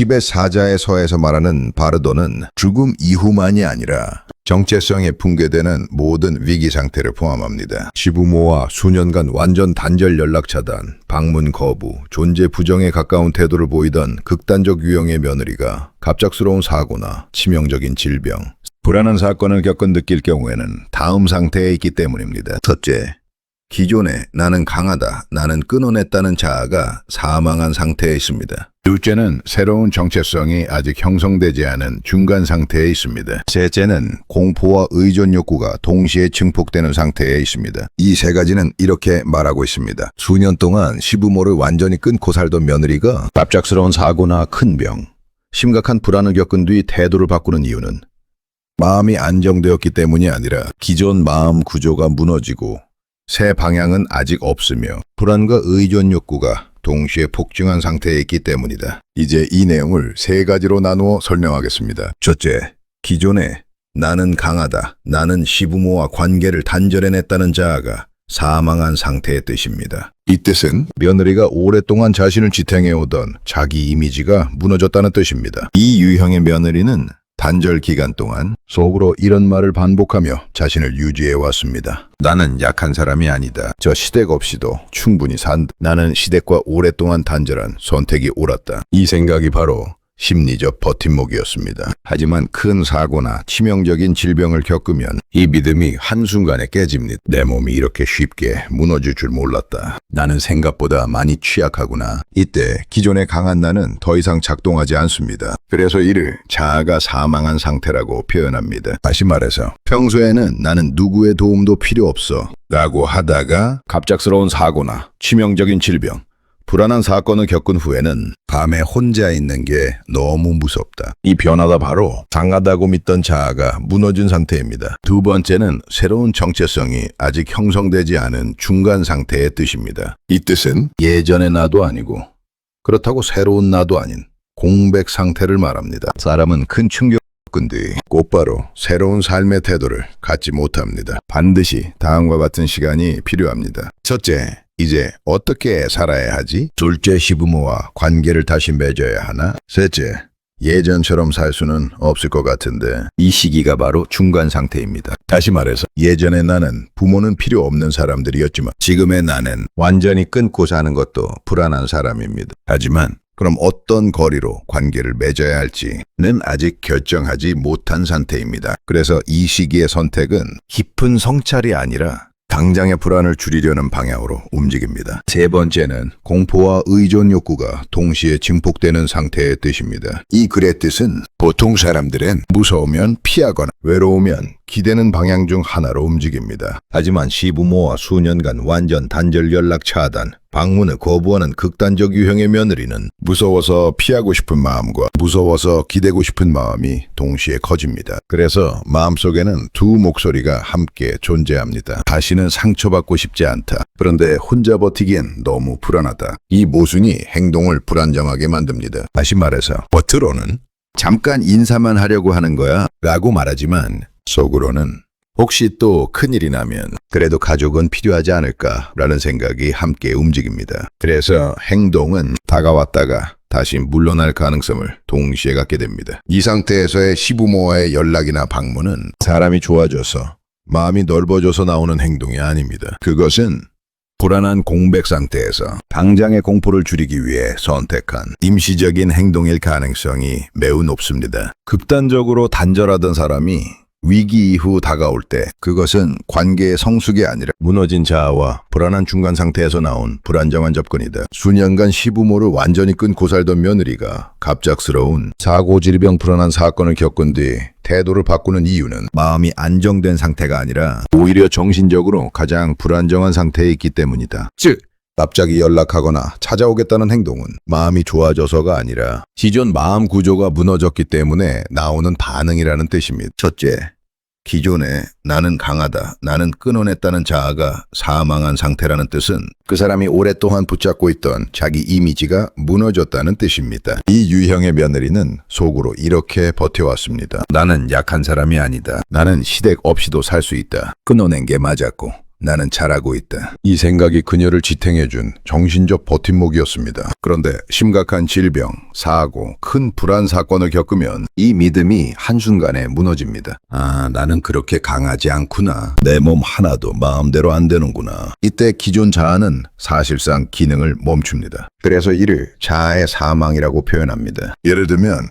티베트 사자에서에서 말하는 바르도는 죽음 이후만이 아니라 정체성에 붕괴되는 모든 위기 상태를 포함합니다. 시부모와 수년간 완전 단절 연락 차단, 방문 거부, 존재 부정에 가까운 태도를 보이던 극단적 유형의 며느리가 갑작스러운 사고나 치명적인 질병, 불안한 사건을 겪은 느낄 경우에는 다음 상태에 있기 때문입니다. 첫째, 기존에 나는 강하다, 나는 끊어냈다는 자아가 사망한 상태에 있습니다. 둘째는 새로운 정체성이 아직 형성되지 않은 중간 상태에 있습니다. 셋째는 공포와 의존 욕구가 동시에 증폭되는 상태에 있습니다. 이 세 가지는 이렇게 말하고 있습니다. 수년 동안 시부모를 완전히 끊고 살던 며느리가 갑작스러운 사고나 큰 병, 심각한 불안을 겪은 뒤 태도를 바꾸는 이유는 마음이 안정되었기 때문이 아니라 기존 마음 구조가 무너지고 새 방향은 아직 없으며 불안과 의존 욕구가 동시에 폭증한 상태에 있기 때문이다. 이제 이 내용을 세 가지로 나누어 설명하겠습니다. 첫째, 기존에 나는 강하다, 나는 시부모와 관계를 단절해냈다는 자아가 사망한 상태의 뜻입니다. 이 뜻은 며느리가 오랫동안 자신을 지탱해오던 자기 이미지가 무너졌다는 뜻입니다. 이 유형의 며느리는 단절 기간 동안 속으로 이런 말을 반복하며 자신을 유지해왔습니다. 나는 약한 사람이 아니다. 저 시댁 없이도 충분히 산다. 나는 시댁과 오랫동안 단절한 선택이 옳았다. 이 생각이 바로 심리적 버팀목이었습니다. 하지만 큰 사고나 치명적인 질병을 겪으면 이 믿음이 한순간에 깨집니다. 내 몸이 이렇게 쉽게 무너질 줄 몰랐다. 나는 생각보다 많이 취약하구나. 이때 기존의 강한 나는 더 이상 작동하지 않습니다. 그래서 이를 자아가 사망한 상태라고 표현합니다. 다시 말해서 평소에는 나는 누구의 도움도 필요 없어 라고 하다가 갑작스러운 사고나 치명적인 질병, 불안한 사건을 겪은 후에는 밤에 혼자 있는 게 너무 무섭다. 이 변화가 바로 강하다고 믿던 자아가 무너진 상태입니다. 두 번째는 새로운 정체성이 아직 형성되지 않은 중간 상태의 뜻입니다. 이 뜻은 예전의 나도 아니고 그렇다고 새로운 나도 아닌 공백 상태를 말합니다. 사람은 큰 충격을 겪은 뒤 곧바로 새로운 삶의 태도를 갖지 못합니다. 반드시 다음과 같은 시간이 필요합니다. 첫째, 이제 어떻게 살아야 하지? 둘째, 시부모와 관계를 다시 맺어야 하나? 셋째, 예전처럼 살 수는 없을 것 같은데 이 시기가 바로 중간 상태입니다. 다시 말해서 예전의 나는 부모는 필요 없는 사람들이었지만 지금의 나는 완전히 끊고 사는 것도 불안한 사람입니다. 하지만 그럼 어떤 거리로 관계를 맺어야 할지는 아직 결정하지 못한 상태입니다. 그래서 이 시기의 선택은 깊은 성찰이 아니라 당장의 불안을 줄이려는 방향으로 움직입니다. 세 번째는 공포와 의존 욕구가 동시에 증폭되는 상태의 뜻입니다. 이 글의 뜻은 보통 사람들은 무서우면 피하거나 외로우면 기대는 방향 중 하나로 움직입니다. 하지만 시부모와 수년간 완전 단절 연락 차단, 방문을 거부하는 극단적 유형의 며느리는 무서워서 피하고 싶은 마음과 무서워서 기대고 싶은 마음이 동시에 커집니다. 그래서 마음속에는 두 목소리가 함께 존재합니다. 다시는 상처받고 싶지 않다. 그런데 혼자 버티기엔 너무 불안하다. 이 모순이 행동을 불안정하게 만듭니다. 다시 말해서 겉으로는 잠깐 인사만 하려고 하는 거야 라고 말하지만 속으로는 혹시 또 큰일이 나면 그래도 가족은 필요하지 않을까라는 생각이 함께 움직입니다. 그래서 행동은 다가왔다가 다시 물러날 가능성을 동시에 갖게 됩니다. 이 상태에서의 시부모와의 연락이나 방문은 사람이 좋아져서 마음이 넓어져서 나오는 행동이 아닙니다. 그것은 불안한 공백 상태에서 당장의 공포를 줄이기 위해 선택한 임시적인 행동일 가능성이 매우 높습니다. 극단적으로 단절하던 사람이 위기 이후 다가올 때 그것은 관계의 성숙이 아니라 무너진 자아와 불안한 중간 상태에서 나온 불안정한 접근이다. 수년간 시부모를 완전히 끊고 살던 며느리가 갑작스러운 사고, 질병, 불안한 사건을 겪은 뒤 태도를 바꾸는 이유는 마음이 안정된 상태가 아니라 오히려 정신적으로 가장 불안정한 상태에 있기 때문이다. 즉, 갑자기 연락하거나 찾아오겠다는 행동은 마음이 좋아져서가 아니라 기존 마음 구조가 무너졌기 때문에 나오는 반응이라는 뜻입니다. 첫째, 기존에 나는 강하다, 나는 끊어냈다는 자아가 사망한 상태라는 뜻은 그 사람이 오랫동안 붙잡고 있던 자기 이미지가 무너졌다는 뜻입니다. 이 유형의 며느리는 속으로 이렇게 버텨왔습니다. 나는 약한 사람이 아니다. 나는 시댁 없이도 살 수 있다. 끊어낸 게 맞았고 나는 잘하고 있다. 이 생각이 그녀를 지탱해준 정신적 버팀목이었습니다. 그런데 심각한 질병, 사고, 큰 불안 사건을 겪으면 이 믿음이 한순간에 무너집니다. 아, 나는 그렇게 강하지 않구나. 내 몸 하나도 마음대로 안 되는구나. 이때 기존 자아는 사실상 기능을 멈춥니다. 그래서 이를 자아의 사망이라고 표현합니다. 예를 들면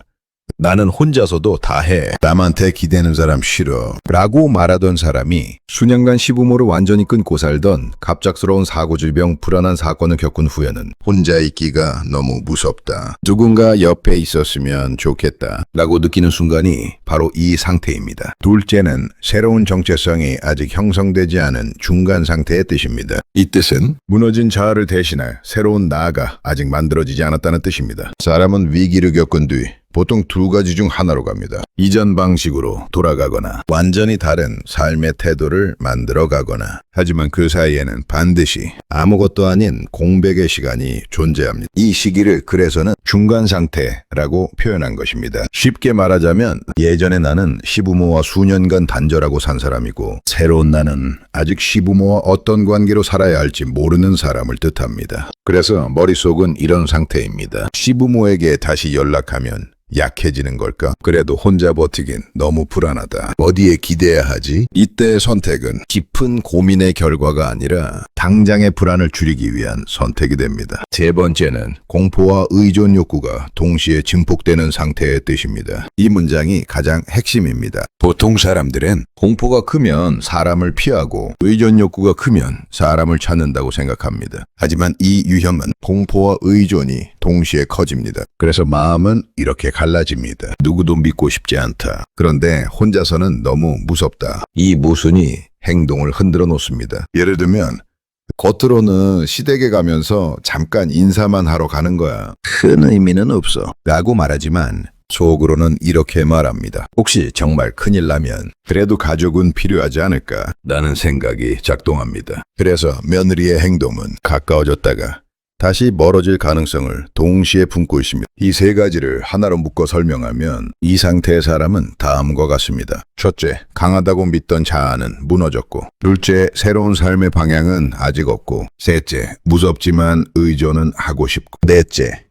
나는 혼자서도 다 해. 남한테 기대는 사람 싫어. 라고 말하던 사람이 수년간 시부모를 완전히 끊고 살던 갑작스러운 사고질병 불안한 사건을 겪은 후에는 혼자 있기가 너무 무섭다. 누군가 옆에 있었으면 좋겠다. 라고 느끼는 순간이 바로 이 상태입니다. 둘째는 새로운 정체성이 아직 형성되지 않은 중간 상태의 뜻입니다. 이 뜻은 무너진 자아를 대신할 새로운 나가 아직 만들어지지 않았다는 뜻입니다. 사람은 위기를 겪은 뒤 보통 두 가지 중 하나로 갑니다. 이전 방식으로 돌아가거나 완전히 다른 삶의 태도를 만들어 가거나. 하지만 그 사이에는 반드시 아무것도 아닌 공백의 시간이 존재합니다. 이 시기를 그래서는 중간 상태라고 표현한 것입니다. 쉽게 말하자면 예전에 나는 시부모와 수년간 단절하고 산 사람이고 새로운 나는 아직 시부모와 어떤 관계로 살아야 할지 모르는 사람을 뜻합니다. 그래서 머릿속은 이런 상태입니다. 시부모에게 다시 연락하면 약해지는 걸까? 그래도 혼자 버티긴 너무 불안하다. 어디에 기대야 하지? 이때의 선택은 깊은 고민의 결과가 아니라 당장의 불안을 줄이기 위한 선택이 됩니다. 세 번째는 공포와 의존 욕구가 동시에 증폭되는 상태의 뜻입니다. 이 문장이 가장 핵심입니다. 보통 사람들은 공포가 크면 사람을 피하고 의존 욕구가 크면 사람을 찾는다고 생각합니다. 하지만 이 유형은 공포와 의존이 동시에 커집니다. 그래서 마음은 이렇게 갈라집니다. 누구도 믿고 싶지 않다. 그런데 혼자서는 너무 무섭다. 이 모순이 행동을 흔들어 놓습니다. 예를 들면 겉으로는 시댁에 가면서 잠깐 인사만 하러 가는 거야. 큰 의미는 없어. 라고 말하지만 속으로는 이렇게 말합니다. 혹시 정말 큰일 나면 그래도 가족은 필요하지 않을까? 라는 생각이 작동합니다. 그래서 며느리의 행동은 가까워졌다가 다시 멀어질 가능성을 동시에 품고 있습니다. 이 세 가지를 하나로 묶어 설명하면 이 상태의 사람은 다음과 같습니다. 첫째, 강하다고 믿던 자아는 무너졌고, 둘째, 새로운 삶의 방향은 아직 없고, 셋째, 무섭지만 의존은 하고 싶고, 넷째,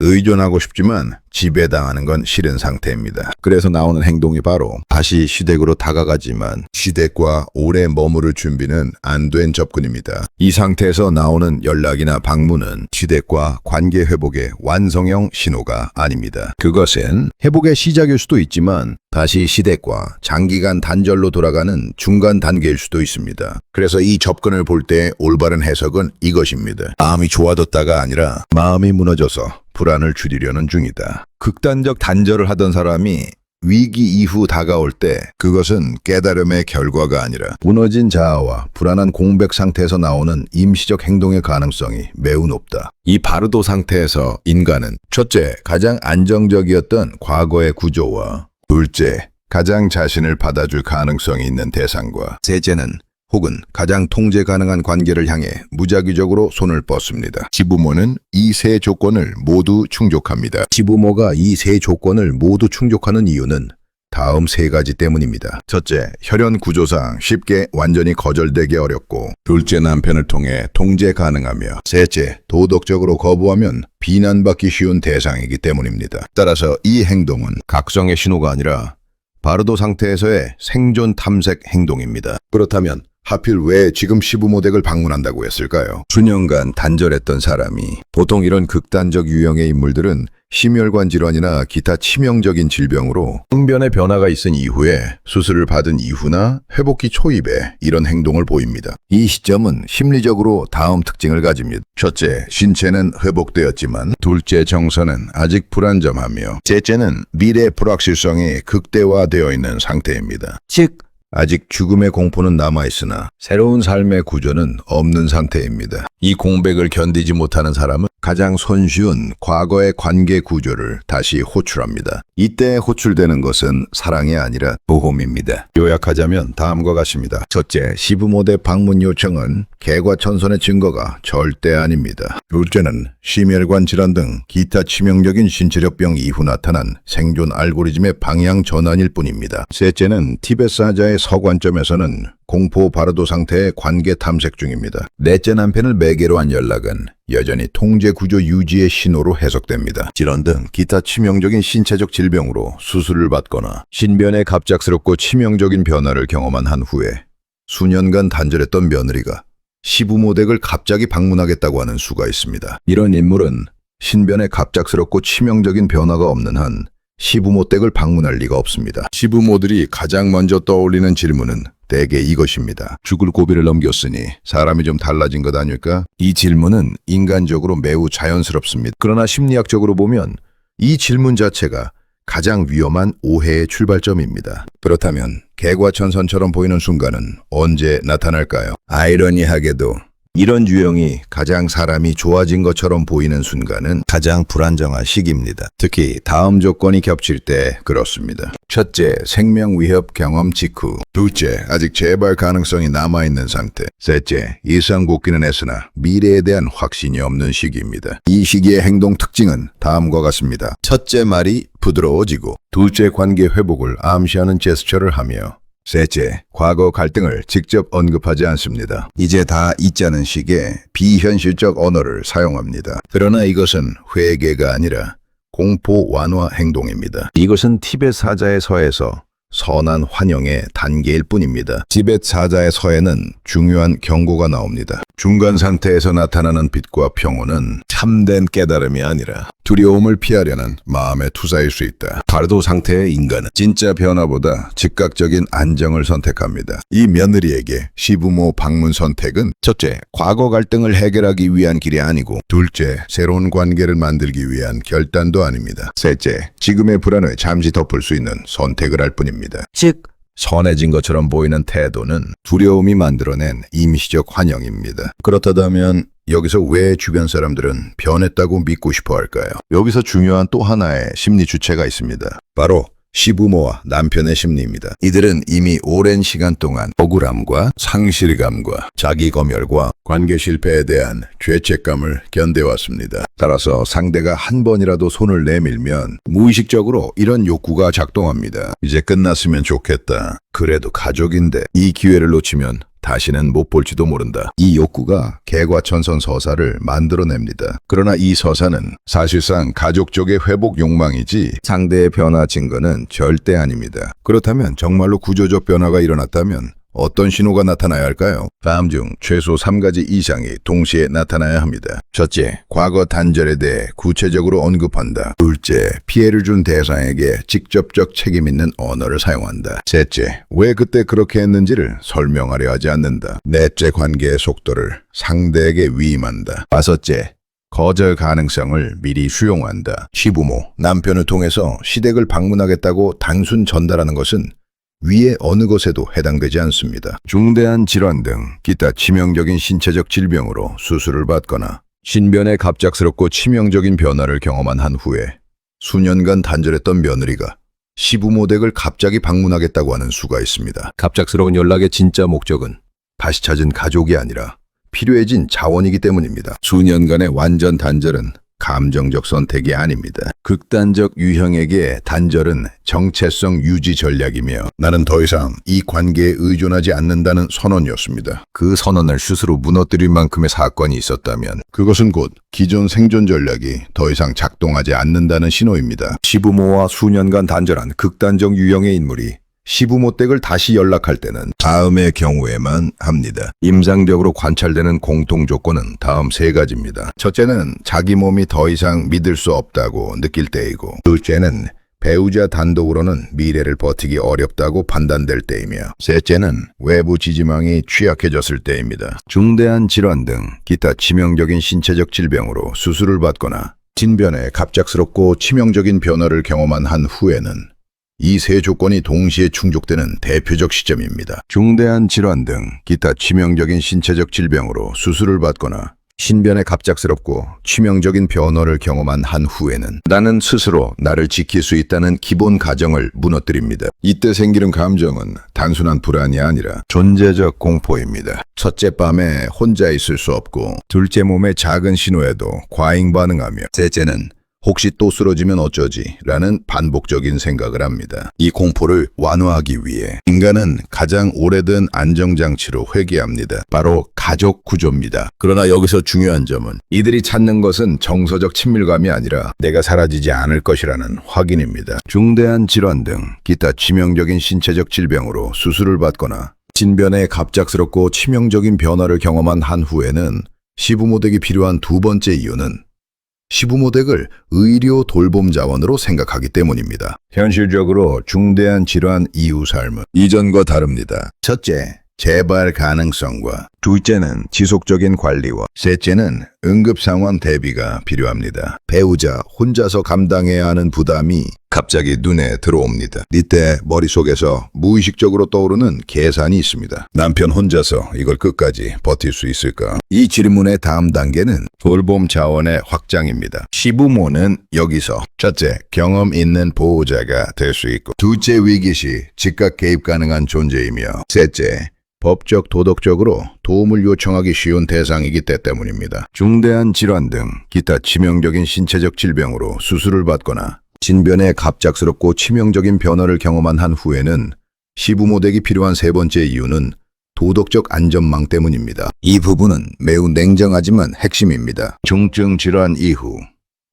의존하고 싶지만 지배당하는 건 싫은 상태입니다. 그래서 나오는 행동이 바로 다시 시댁으로 다가가지만 시댁과 오래 머무를 준비는 안 된 접근입니다. 이 상태에서 나오는 연락이나 방문은 시댁과 관계 회복의 완성형 신호가 아닙니다. 그것은 회복의 시작일 수도 있지만 다시 시댁과 장기간 단절로 돌아가는 중간 단계일 수도 있습니다. 그래서 이 접근을 볼 때 올바른 해석은 이것입니다. 마음이 좋아졌다가 아니라 마음이 무너져서 불안을 줄이려는 중이다. 극단적 단절을 하던 사람이 위기 이후 다가올 때 그것은 깨달음의 결과가 아니라 무너진 자아와 불안한 공백 상태에서 나오는 임시적 행동의 가능성이 매우 높다. 이 바르도 상태에서 인간은 첫째, 가장 안정적이었던 과거의 구조와 둘째, 가장 자신을 받아줄 가능성이 있는 대상과 셋째는 혹은 가장 통제 가능한 관계를 향해 무작위적으로 손을 뻗습니다. 시부모는 이 세 조건을 모두 충족합니다. 시부모가 이 세 조건을 모두 충족하는 이유는 다음 세 가지 때문입니다. 첫째, 혈연 구조상 쉽게 완전히 거절되기 어렵고, 둘째, 남편을 통해 통제 가능하며, 셋째, 도덕적으로 거부하면 비난받기 쉬운 대상이기 때문입니다. 따라서 이 행동은 각성의 신호가 아니라 바르도 상태에서의 생존 탐색 행동입니다. 그렇다면 하필 왜 지금 시부모 댁을 방문한다고 했을까요? 수년간 단절했던 사람이 보통 이런 극단적 유형의 인물들은 심혈관 질환이나 기타 치명적인 질병으로 흥변의 변화가 있은 이후에 수술을 받은 이후나 회복기 초입에 이런 행동을 보입니다. 이 시점은 심리적으로 다음 특징을 가집니다. 첫째, 신체는 회복되었지만 둘째, 정서는 아직 불안정하며 셋째는 미래 불확실성이 극대화되어 있는 상태입니다. 즉, 아직 죽음의 공포는 남아있으나 새로운 삶의 구조는 없는 상태입니다. 이 공백을 견디지 못하는 사람은 가장 손쉬운 과거의 관계 구조를 다시 호출합니다. 이때 호출되는 것은 사랑이 아니라 보험입니다. 요약하자면 다음과 같습니다. 첫째, 시부모 댁 방문 요청은 개과천선의 증거가 절대 아닙니다. 둘째는 심혈관 질환 등 기타 치명적인 신체적 병 이후 나타난 생존 알고리즘의 방향 전환일 뿐입니다. 셋째는 티벳 사자의 서관점에서는 공포 바르도 상태의 관계 탐색 중입니다. 넷째 남편을 매개로 한 연락은 여전히 통제 구조 유지의 신호로 해석됩니다. 질환 등 기타 치명적인 신체적 질병으로 수술을 받거나 신변의 갑작스럽고 치명적인 변화를 경험한 한 후에 수년간 단절했던 며느리가 시부모 댁을 갑자기 방문하겠다고 하는 수가 있습니다. 이런 인물은 신변에 갑작스럽고 치명적인 변화가 없는 한 시부모 댁을 방문할 리가 없습니다. 시부모들이 가장 먼저 떠올리는 질문은 대개 이것입니다. 죽을 고비를 넘겼으니 사람이 좀 달라진 것 아닐까? 이 질문은 인간적으로 매우 자연스럽습니다. 그러나 심리학적으로 보면 이 질문 자체가 가장 위험한 오해의 출발점입니다. 그렇다면 개과천선처럼 보이는 순간은 언제 나타날까요? 아이러니하게도 이런 유형이 가장 사람이 좋아진 것처럼 보이는 순간은 가장 불안정한 시기입니다. 특히 다음 조건이 겹칠 때 그렇습니다. 첫째, 생명 위협 경험 직후. 둘째, 아직 재발 가능성이 남아있는 상태. 셋째, 일상복귀는 애쓰나 미래에 대한 확신이 없는 시기입니다. 이 시기의 행동 특징은 다음과 같습니다. 첫째 말이 부드러워지고, 둘째 관계 회복을 암시하는 제스처를 하며, 셋째, 과거 갈등을 직접 언급하지 않습니다. 이제 다 잊자는 식의 비현실적 언어를 사용합니다. 그러나 이것은 회개가 아니라 공포 완화 행동입니다. 이것은 티벳 사자의 서에서 선한 환영의 단계일 뿐입니다. 티벳 사자의 서에는 중요한 경고가 나옵니다. 중간 상태에서 나타나는 빛과 평온은 참된 깨달음이 아니라 두려움을 피하려는 마음의 투사일 수 있다. 바르도 상태의 인간은 진짜 변화보다 즉각적인 안정을 선택합니다. 이 며느리에게 시부모 방문 선택은 첫째, 과거 갈등을 해결하기 위한 길이 아니고, 둘째, 새로운 관계를 만들기 위한 결단도 아닙니다. 셋째, 지금의 불안을 잠시 덮을 수 있는 선택을 할 뿐입니다. 즉, 선해진 것처럼 보이는 태도는 두려움이 만들어낸 임시적 환영입니다. 그렇다면 여기서 왜 주변 사람들은 변했다고 믿고 싶어 할까요? 여기서 중요한 또 하나의 심리 주체가 있습니다. 바로 시부모와 남편의 심리입니다. 이들은 이미 오랜 시간 동안 억울함과 상실감과 자기검열과 관계 실패에 대한 죄책감을 견뎌왔습니다. 따라서 상대가 한 번이라도 손을 내밀면 무의식적으로 이런 욕구가 작동합니다. 이제 끝났으면 좋겠다. 그래도 가족인데 이 기회를 놓치면 다시는 못 볼지도 모른다. 이 욕구가 개과천선 서사를 만들어냅니다. 그러나 이 서사는 사실상 가족 쪽의 회복 욕망이지 상대의 변화 증거는 절대 아닙니다. 그렇다면 정말로 구조적 변화가 일어났다면 어떤 신호가 나타나야 할까요? 다음 중 최소 3가지 이상이 동시에 나타나야 합니다. 첫째, 과거 단절에 대해 구체적으로 언급한다. 둘째, 피해를 준 대상에게 직접적 책임 있는 언어를 사용한다. 셋째, 왜 그때 그렇게 했는지를 설명하려 하지 않는다. 넷째, 관계의 속도를 상대에게 위임한다. 다섯째, 거절 가능성을 미리 수용한다. 시부모, 남편을 통해서 시댁을 방문하겠다고 단순 전달하는 것은 위의 어느 것에도 해당되지 않습니다. 중대한 질환 등 기타 치명적인 신체적 질병으로 수술을 받거나 신변에 갑작스럽고 치명적인 변화를 경험한 한 후에 수년간 단절했던 며느리가 시부모 댁을 갑자기 방문하겠다고 하는 수가 있습니다. 갑작스러운 연락의 진짜 목적은 다시 찾은 가족이 아니라 필요해진 자원이기 때문입니다. 수년간의 완전 단절은 감정적 선택이 아닙니다. 극단적 유형에게 단절은 정체성 유지 전략이며 나는 더 이상 이 관계에 의존하지 않는다는 선언이었습니다. 그 선언을 스스로 무너뜨릴 만큼의 사건이 있었다면 그것은 곧 기존 생존 전략이 더 이상 작동하지 않는다는 신호입니다. 시부모와 수년간 단절한 극단적 유형의 인물이 시부모 댁을 다시 연락할 때는 다음의 경우에만 합니다. 임상적으로 관찰되는 공통 조건은 다음 3가지입니다. 첫째는 자기 몸이 더 이상 믿을 수 없다고 느낄 때이고, 둘째는 배우자 단독으로는 미래를 버티기 어렵다고 판단될 때이며, 셋째는 외부 지지망이 취약해졌을 때입니다. 중대한 질환 등 기타 치명적인 신체적 질병으로 수술을 받거나 신변에 갑작스럽고 치명적인 변화를 경험한 한 후에는 이 3 조건이 동시에 충족되는 대표적 시점입니다. 중대한 질환 등 기타 치명적인 신체적 질병으로 수술을 받거나 신변에 갑작스럽고 치명적인 변화를 경험한 한 후에는 나는 스스로 나를 지킬 수 있다는 기본 가정을 무너뜨립니다. 이때 생기는 감정은 단순한 불안이 아니라 존재적 공포입니다. 첫째 밤에 혼자 있을 수 없고, 둘째 몸의 작은 신호에도 과잉 반응하며, 셋째는 혹시 또 쓰러지면 어쩌지? 라는 반복적인 생각을 합니다. 이 공포를 완화하기 위해 인간은 가장 오래된 안정장치로 회귀합니다. 바로 가족 구조입니다. 그러나 여기서 중요한 점은 이들이 찾는 것은 정서적 친밀감이 아니라 내가 사라지지 않을 것이라는 확인입니다. 중대한 질환 등 기타 치명적인 신체적 질병으로 수술을 받거나 진변에 갑작스럽고 치명적인 변화를 경험한 한 후에는 시부모댁이 필요한 두 번째 이유는 시부모댁을 의료 돌봄 자원으로 생각하기 때문입니다. 현실적으로 중대한 질환 이후 삶은 이전과 다릅니다. 첫째, 재발 가능성과 둘째는 지속적인 관리와 셋째는 응급 상황 대비가 필요합니다. 배우자 혼자서 감당해야 하는 부담이 갑자기 눈에 들어옵니다. 이때 머릿속에서 무의식적으로 떠오르는 계산이 있습니다. 남편 혼자서 이걸 끝까지 버틸 수 있을까? 이 질문의 다음 단계는 돌봄 자원의 확장입니다. 시부모는 여기서 첫째, 경험 있는 보호자가 될 수 있고 둘째, 위기 시 즉각 개입 가능한 존재이며 셋째, 법적, 도덕적으로 도움을 요청하기 쉬운 대상이기 때문입니다. 중대한 질환 등 기타 치명적인 신체적 질병으로 수술을 받거나 진변에 갑작스럽고 치명적인 변화를 경험한 한 후에는 시부모댁이 필요한 세 번째 이유는 도덕적 안전망 때문입니다. 이 부분은 매우 냉정하지만 핵심입니다. 중증 질환 이후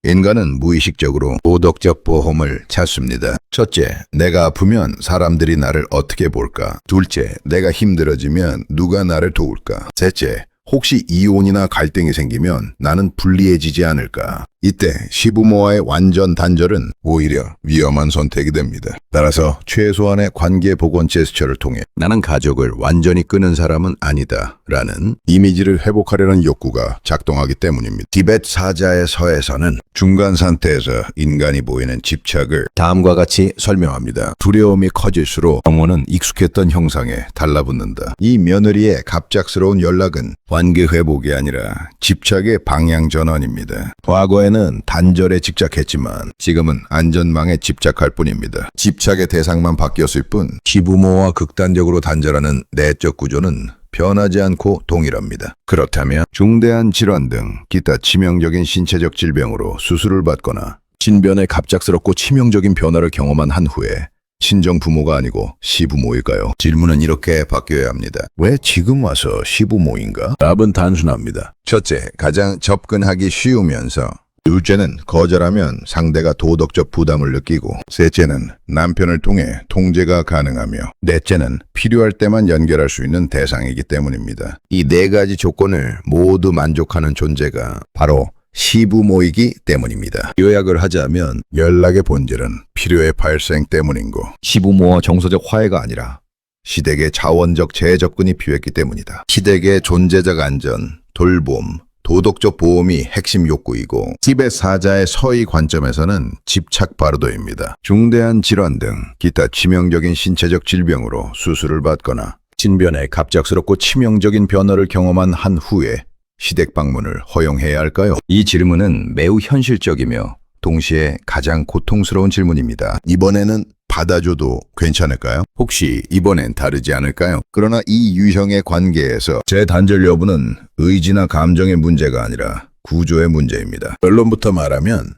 인간은 무의식적으로 도덕적 보험을 찾습니다. 첫째, 내가 아프면 사람들이 나를 어떻게 볼까? 둘째, 내가 힘들어지면 누가 나를 도울까? 셋째, 혹시 이혼이나 갈등이 생기면 나는 불리해지지 않을까? 이때 시부모와의 완전 단절은 오히려 위험한 선택이 됩니다. 따라서 최소한의 관계 복원 제스처를 통해 나는 가족을 완전히 끊은 사람은 아니다 라는 이미지를 회복하려는 욕구가 작동하기 때문입니다. 티베트 사자의 서에서는 중간 상태에서 인간이 보이는 집착을 다음과 같이 설명합니다. 두려움이 커질수록 영혼은 익숙했던 형상에 달라붙는다. 이 며느리의 갑작스러운 연락은 관계 회복이 아니라 집착의 방향 전환입니다. 과거에는 단절에 집착했지만 지금은 안전망에 집착할 뿐입니다. 집착의 대상만 바뀌었을 뿐 시부모와 극단적으로 단절하는 내적 구조는 변하지 않고 동일합니다. 그렇다면 중대한 질환 등 기타 치명적인 신체적 질병으로 수술을 받거나 진변에 갑작스럽고 치명적인 변화를 경험한 한 후에 친정 부모가 아니고 시부모일까요? 질문은 이렇게 바뀌어야 합니다. 왜 지금 와서 시부모인가? 답은 단순합니다. 첫째, 가장 접근하기 쉬우면서 둘째는 거절하면 상대가 도덕적 부담을 느끼고 셋째는 남편을 통해 통제가 가능하며 넷째는 필요할 때만 연결할 수 있는 대상이기 때문입니다. 이 네 가지 조건을 모두 만족하는 존재가 바로 시부모이기 때문입니다. 요약을 하자면 연락의 본질은 필요의 발생 때문이고 시부모와 정서적 화해가 아니라 시댁의 자원적 재접근이 필요했기 때문이다. 시댁의 존재적 안전, 돌봄, 도덕적 보험이 핵심 욕구이고 티베트 사자의 서의 관점에서는 집착 바르도입니다. 중대한 질환 등 기타 치명적인 신체적 질병으로 수술을 받거나 진변에 갑작스럽고 치명적인 변화를 경험한 한 후에 시댁 방문을 허용해야 할까요? 이 질문은 매우 현실적이며 동시에 가장 고통스러운 질문입니다. 이번에는 받아줘도 괜찮을까요? 혹시 이번엔 다르지 않을까요? 그러나 이 유형의 관계에서 재단절 여부는 의지나 감정의 문제가 아니라 구조의 문제입니다. 결론부터 말하면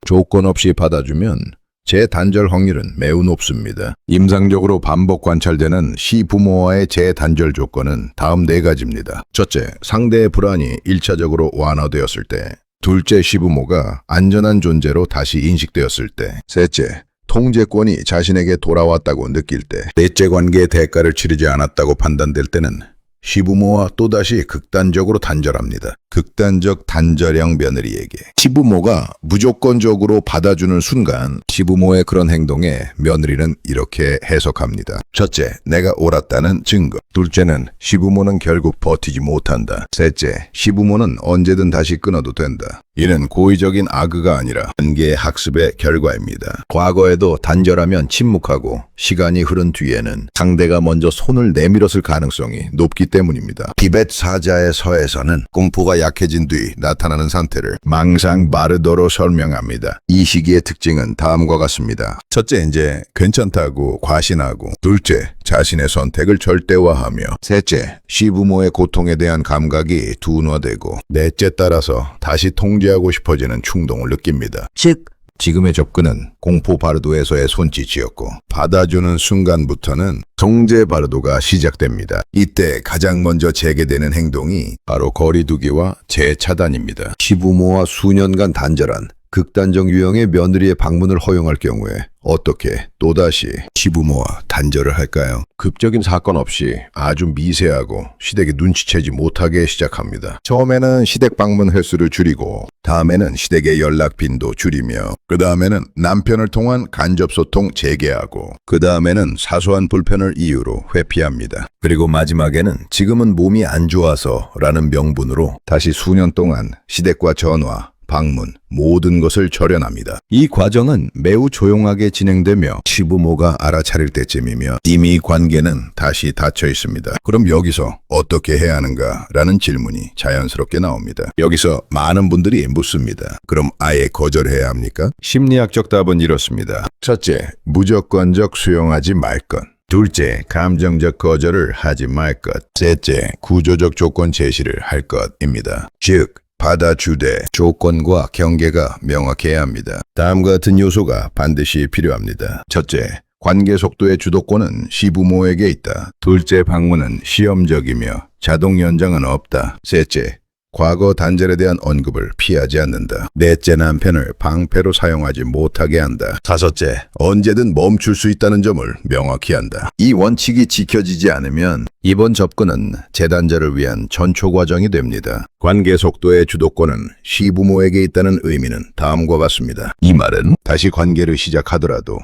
조건 없이 받아주면 재단절 확률은 매우 높습니다. 임상적으로 반복 관찰되는 시부모와의 재단절 조건은 다음 네 가지입니다. 첫째, 상대의 불안이 1차적으로 완화되었을 때. 둘째, 시부모가 안전한 존재로 다시 인식되었을 때. 셋째, 통제권이 자신에게 돌아왔다고 느낄 때. 넷째, 관계의 대가를 치르지 않았다고 판단될 때는 시부모와 또다시 극단적으로 단절합니다. 극단적 단절형 며느리에게 시부모가 무조건적으로 받아주는 순간 시부모의 그런 행동에 며느리는 이렇게 해석합니다. 첫째, 내가 옳았다는 증거. 둘째는 시부모는 결국 버티지 못한다. 셋째, 시부모는 언제든 다시 끊어도 된다. 이는 고의적인 악의가 아니라 관계의 학습의 결과입니다. 과거에도 단절하면 침묵하고 시간이 흐른 뒤에는 상대가 먼저 손을 내밀었을 가능성이 높기 때문입니다. 티베트 사자의 서에서는 공포가 약해진 뒤 나타나는 상태를 망상 바르도로 설명합니다. 이 시기의 특징은 다음과 같습니다. 첫째, 이제 괜찮다고 과신하고, 둘째, 자신의 선택을 절대화하며, 셋째, 시부모의 고통에 대한 감각이 둔화되고, 넷째 따라서 다시 통제하고 싶어지는 충동을 느낍니다. 즉, 지금의 접근은 공포 바르도에서의 손짓이었고, 받아주는 순간부터는 통제 바르도가 시작됩니다. 이때 가장 먼저 재개되는 행동이 바로 거리두기와 재차단입니다. 시부모와 수년간 단절한 극단적 유형의 며느리의 방문을 허용할 경우에 어떻게 또다시 시부모와 단절을 할까요? 급적인 사건 없이 아주 미세하고 시댁이 눈치채지 못하게 시작합니다. 처음에는 시댁 방문 횟수를 줄이고, 다음에는 시댁의 연락 빈도 줄이며, 그 다음에는 남편을 통한 간접 소통 재개하고, 그 다음에는 사소한 불편을 이유로 회피합니다. 그리고 마지막에는 지금은 몸이 안 좋아서 라는 명분으로 다시 수년 동안 시댁과 전화, 방문, 모든 것을 절연합니다. 이 과정은 매우 조용하게 진행되며 시부모가 알아차릴 때쯤이며 이미 관계는 다시 닫혀 있습니다. 그럼 여기서 어떻게 해야 하는가? 라는 질문이 자연스럽게 나옵니다. 여기서 많은 분들이 묻습니다. 그럼 아예 거절해야 합니까? 심리학적 답은 이렇습니다. 첫째, 무조건적 수용하지 말 것. 둘째, 감정적 거절을 하지 말 것. 셋째, 구조적 조건 제시를 할 것입니다. 즉, 받아주되 조건과 경계가 명확해야 합니다. 다음과 같은 요소가 반드시 필요합니다. 첫째, 관계 속도의 주도권은 시부모에게 있다. 둘째, 방문은 시험적이며 자동 연장은 없다. 셋째, 과거 단절에 대한 언급을 피하지 않는다. 넷째, 남편을 방패로 사용하지 못하게 한다. 다섯째, 언제든 멈출 수 있다는 점을 명확히 한다. 이 원칙이 지켜지지 않으면 이번 접근은 재단절을 위한 전초 과정이 됩니다. 관계 속도의 주도권은 시부모에게 있다는 의미는 다음과 같습니다. 이 말은 다시 관계를 시작하더라도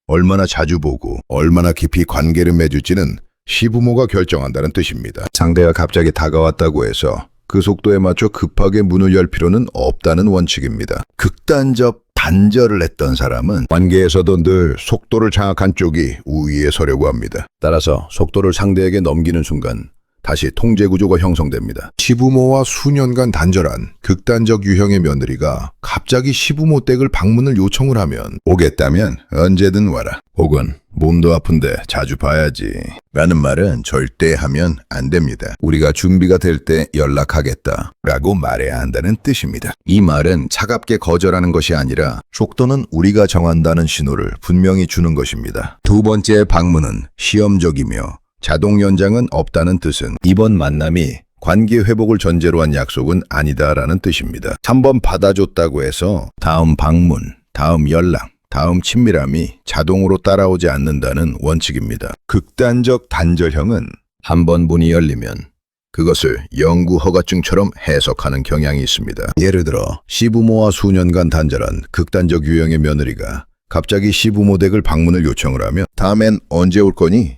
얼마나 자주 보고 얼마나 깊이 관계를 맺을지는 시부모가 결정한다는 뜻입니다. 상대가 갑자기 다가왔다고 해서 그 속도에 맞춰 급하게 문을 열 필요는 없다는 원칙입니다. 극단적 단절을 했던 사람은 관계에서도 늘 속도를 장악한 쪽이 우위에 서려고 합니다. 따라서 속도를 상대에게 넘기는 순간 다시 통제 구조가 형성됩니다. 시부모와 수년간 단절한 극단적 유형의 며느리가 갑자기 시부모 댁을 방문을 요청을 하면 오겠다면 언제든 와라. 혹은 몸도 아픈데 자주 봐야지 라는 말은 절대 하면 안 됩니다. 우리가 준비가 될 때 연락하겠다 라고 말해야 한다는 뜻입니다. 이 말은 차갑게 거절하는 것이 아니라 속도는 우리가 정한다는 신호를 분명히 주는 것입니다. 두 번째, 방문은 시험적이며 자동 연장은 없다는 뜻은 이번 만남이 관계 회복을 전제로 한 약속은 아니다라는 뜻입니다. 3번, 받아줬다고 해서 다음 방문, 다음 연락, 다음 친밀함이 자동으로 따라오지 않는다는 원칙입니다. 극단적 단절형은 한 번 문이 열리면 그것을 영구 허가증처럼 해석하는 경향이 있습니다. 예를 들어 시부모와 수년간 단절한 극단적 유형의 며느리가 갑자기 시부모 댁을 방문을 요청을 하면 다음엔 언제 올 거니?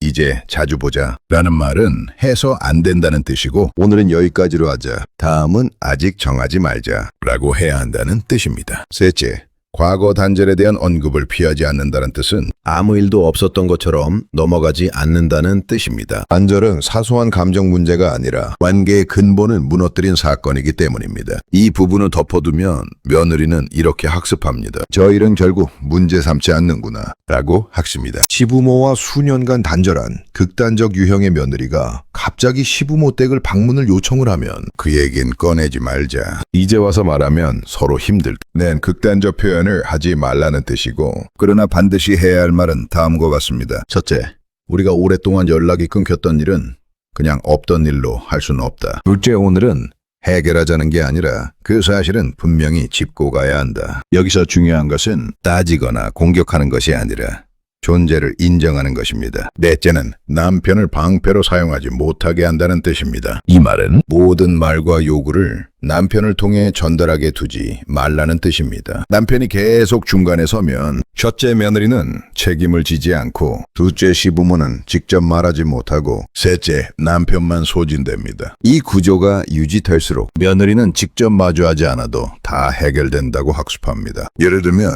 이제 자주 보자 라는 말은 해서 안 된다는 뜻이고, 오늘은 여기까지로 하자, 다음은 아직 정하지 말자 라고 해야 한다는 뜻입니다. 셋째, 과거 단절에 대한 언급을 피하지 않는다는 뜻은 아무 일도 없었던 것처럼 넘어가지 않는다는 뜻입니다. 단절은 사소한 감정 문제가 아니라 관계의 근본을 무너뜨린 사건이기 때문입니다. 이 부분을 덮어두면 며느리는 이렇게 학습합니다. 저 일은 결국 문제 삼지 않는구나 라고 학습니다. 시부모와 수년간 단절한 극단적 유형의 며느리가 갑자기 시부모 댁을 방문을 요청을 하면 그 얘긴 꺼내지 말자. 이제 와서 말하면 서로 힘들다. 낸 극단적 표현을 하지 말라는 뜻이고, 그러나 반드시 해야 할 말은 다음과 같습니다. 첫째, 우리가 오랫동안 연락이 끊겼던 일은 그냥 없던 일로 할 수는 없다. 둘째, 오늘은 해결하자는 게 아니라 그 사실은 분명히 짚고 가야 한다. 여기서 중요한 것은 따지거나 공격하는 것이 아니라 존재를 인정하는 것입니다. 넷째는 남편을 방패로 사용하지 못하게 한다는 뜻입니다. 이 말은 모든 말과 요구를 남편을 통해 전달하게 두지 말라는 뜻입니다. 남편이 계속 중간에 서면 첫째 며느리는 책임을 지지 않고, 둘째 시부모는 직접 말하지 못하고, 셋째 남편만 소진됩니다. 이 구조가 유지될수록 며느리는 직접 마주하지 않아도 다 해결된다고 학습합니다. 예를 들면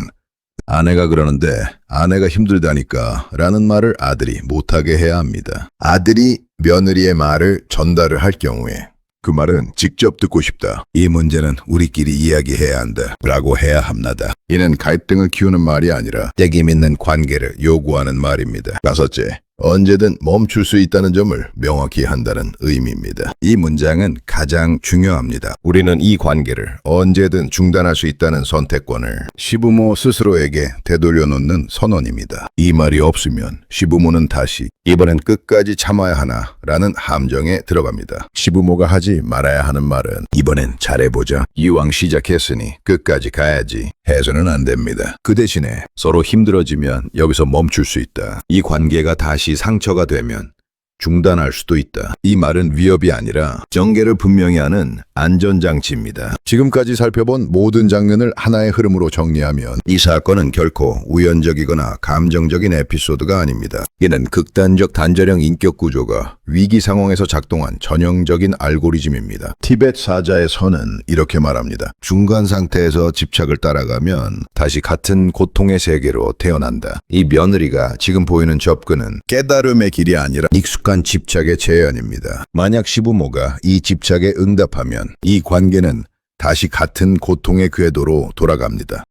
아내가 그러는데 아내가 힘들다니까 라는 말을 아들이 못하게 해야 합니다. 아들이 며느리의 말을 전달을 할 경우에 그 말은 직접 듣고 싶다. 이 문제는 우리끼리 이야기해야 한다. 라고 해야 합니다. 이는 갈등을 키우는 말이 아니라 책임 있는 관계를 요구하는 말입니다. 다섯째, 언제든 멈출 수 있다는 점을 명확히 한다는 의미입니다. 이 문장은 가장 중요합니다. 우리는 이 관계를 언제든 중단할 수 있다는 선택권을 시부모 스스로에게 되돌려놓는 선언입니다. 이 말이 없으면 시부모는 다시 이번엔 끝까지 참아야 하나 라는 함정에 들어갑니다. 시부모가 하지 말아야 하는 말은 이번엔 잘해보자. 이왕 시작했으니 끝까지 가야지. 해서는 안 됩니다. 그 대신에 서로 힘들어지면 여기서 멈출 수 있다. 이 관계가 다시 상처가 되면 중단할 수도 있다. 이 말은 위협이 아니라 경계를 분명히 하는 안전장치입니다. 지금까지 살펴본 모든 장면을 하나의 흐름으로 정리하면 이 사건은 결코 우연적이거나 감정적인 에피소드가 아닙니다. 이는 극단적 단절형 인격 구조가 위기 상황에서 작동한 전형적인 알고리즘입니다. 티벳 사자의 선은 이렇게 말합니다. 중간 상태에서 집착을 따라가면 다시 같은 고통의 세계로 태어난다. 이 며느리가 지금 보이는 접근은 깨달음의 길이 아니라 익숙한 집착의 재현입니다. 만약 시부모가 이 집착에 응답하면 이 관계는 다시 같은 고통의 궤도로 돌아갑니다.